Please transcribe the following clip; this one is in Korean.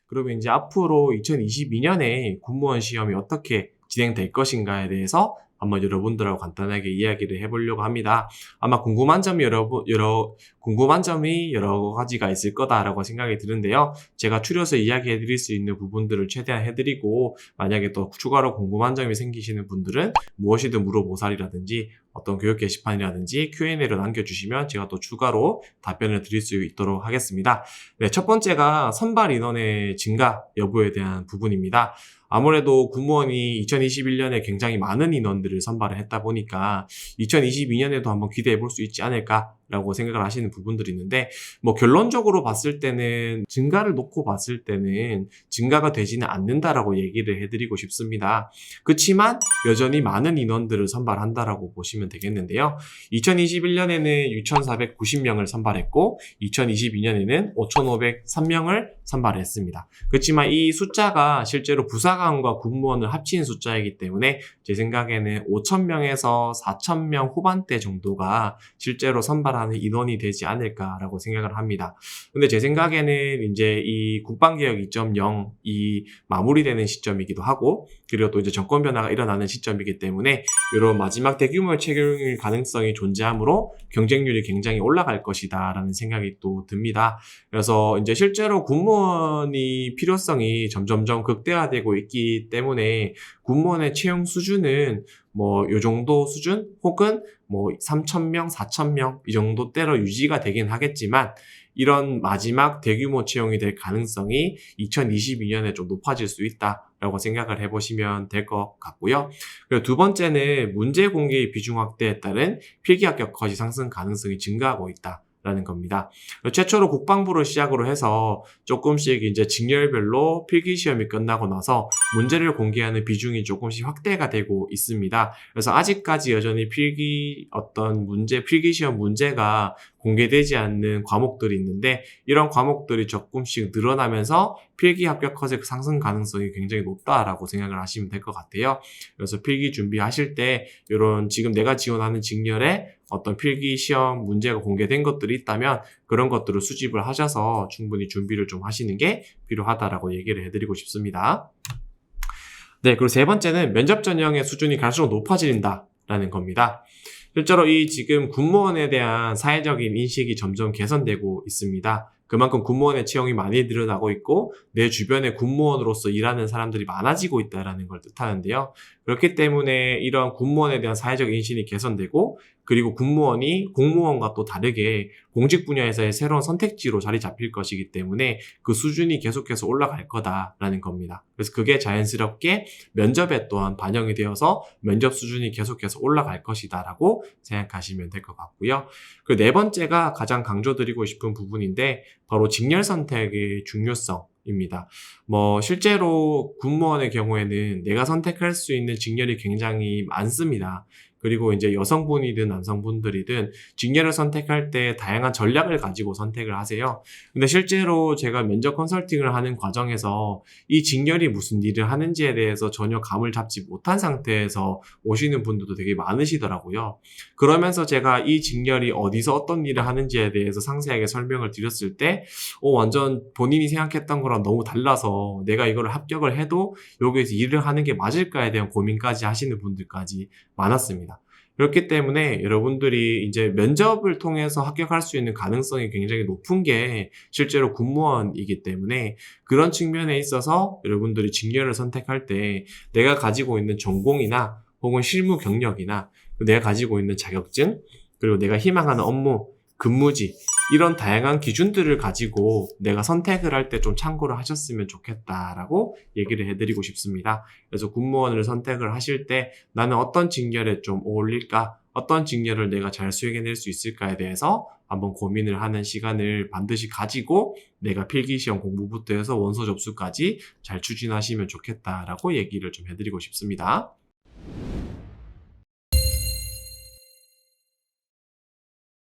그러면 이제 앞으로 2022년에 공무원 시험이 어떻게 진행될 것인가에 대해서 한번 여러분들하고 간단하게 이야기를 해보려고 합니다. 아마 궁금한 점이 여러 가지가 있을 거다라고 생각이 드는데요. 제가 추려서 이야기해 드릴 수 있는 부분들을 최대한 해드리고, 만약에 또 추가로 궁금한 점이 생기시는 분들은 무엇이든 물어보살이라든지 어떤 교육 게시판이라든지 Q&A로 남겨주시면 제가 또 추가로 답변을 드릴 수 있도록 하겠습니다. 네, 첫 번째가 선발 인원의 증가 여부에 대한 부분입니다. 아무래도 공무원이 2021년에 굉장히 많은 인원들을 선발을 했다 보니까 2022년에도 한번 기대해 볼 수 있지 않을까라고 생각을 하시는 부분들이 있는데, 뭐 결론적으로 봤을 때는 증가를 놓고 봤을 때는 증가가 되지는 않는다라고 얘기를 해드리고 싶습니다. 그렇지만 여전히 많은 인원들을 선발한다라고 보시면 되겠는데요. 2021년에는 6,490명을 선발했고 2022년에는 5,503명을 선발했습니다. 그렇지만 이 숫자가 실제로 부사관과 공무원을 합친 숫자이기 때문에 제 생각에는 5,000명에서 4,000명 후반대 정도가 실제로 선발하는 인원이 되지 않을까라고 생각을 합니다. 근데 제 생각에는 이제 이 국방개혁 2.0이 마무리되는 시점이기도 하고, 그리고 또 이제 정권 변화가 일어나는 시점이기 때문에 이런 마지막 대규모 채용일 가능성이 존재하므로 경쟁률이 굉장히 올라갈 것이다 라는 생각이 또 듭니다. 그래서 이제 실제로 공무원이 필요성이 점점점 극대화되고 있기 때문에 공무원의 채용 수준은 뭐 요 정도 수준 혹은 뭐 3,000명, 4,000명 이 정도대로 유지가 되긴 하겠지만, 이런 마지막 대규모 채용이 될 가능성이 2022년에 좀 높아질 수 있다라고 생각을 해보시면 될 것 같고요. 그리고 두 번째는 문제 공개의 비중 확대에 따른 필기 합격 컷이 상승 가능성이 증가하고 있다 라는 겁니다. 최초로 국방부를 시작으로 해서 조금씩 이제 직렬별로 필기시험이 끝나고 나서 문제를 공개하는 비중이 조금씩 확대가 되고 있습니다. 그래서 아직까지 여전히 필기시험 문제가 공개되지 않는 과목들이 있는데, 이런 과목들이 조금씩 늘어나면서 필기 합격 컷의 상승 가능성이 굉장히 높다라고 생각을 하시면 될 것 같아요. 그래서 필기 준비하실 때 이런 지금 내가 지원하는 직렬에 어떤 필기 시험 문제가 공개된 것들이 있다면 그런 것들을 수집을 하셔서 충분히 준비를 좀 하시는 게 필요하다라고 얘기를 해드리고 싶습니다. 네, 그리고 세 번째는 면접 전형의 수준이 갈수록 높아진다라는 겁니다. 실제로 이 지금 공무원에 대한 사회적인 인식이 점점 개선되고 있습니다. 그만큼 공무원의 채용이 많이 늘어나고 있고 내 주변에 공무원으로서 일하는 사람들이 많아지고 있다는 걸 뜻하는데요. 그렇기 때문에 이런 공무원에 대한 사회적 인식이 개선되고, 그리고 공무원이 공무원과 또 다르게 공직 분야에서의 새로운 선택지로 자리 잡힐 것이기 때문에 그 수준이 계속해서 올라갈 거다라는 겁니다. 그래서 그게 자연스럽게 면접에 또한 반영이 되어서 면접 수준이 계속해서 올라갈 것이다라고 생각하시면 될 것 같고요. 그리고 네 번째가 가장 강조드리고 싶은 부분인데, 바로 직렬 선택의 중요성입니다. 뭐 실제로 공무원의 경우에는 내가 선택할 수 있는 직렬이 굉장히 많습니다. 그리고 이제 여성분이든 남성분들이든 직렬을 선택할 때 다양한 전략을 가지고 선택을 하세요. 근데 실제로 제가 면접 컨설팅을 하는 과정에서 이 직렬이 무슨 일을 하는지에 대해서 전혀 감을 잡지 못한 상태에서 오시는 분들도 되게 많으시더라고요. 그러면서 제가 이 직렬이 어디서 어떤 일을 하는지에 대해서 상세하게 설명을 드렸을 때 완전 본인이 생각했던 거랑 너무 달라서 내가 이거를 합격을 해도 여기에서 일을 하는 게 맞을까에 대한 고민까지 하시는 분들까지 많았습니다. 그렇기 때문에 여러분들이 이제 면접을 통해서 합격할 수 있는 가능성이 굉장히 높은 게 실제로 공무원이기 때문에, 그런 측면에 있어서 여러분들이 직렬을 선택할 때 내가 가지고 있는 전공이나 혹은 실무 경력이나 내가 가지고 있는 자격증, 그리고 내가 희망하는 업무, 근무지, 이런 다양한 기준들을 가지고 내가 선택을 할 때 좀 참고를 하셨으면 좋겠다라고 얘기를 해드리고 싶습니다. 그래서 공무원을 선택을 하실 때 나는 어떤 직렬에 좀 어울릴까? 어떤 직렬을 내가 잘 수행해낼 수 있을까에 대해서 한번 고민을 하는 시간을 반드시 가지고 내가 필기시험 공부부터 해서 원서 접수까지 잘 추진하시면 좋겠다라고 얘기를 좀 해드리고 싶습니다.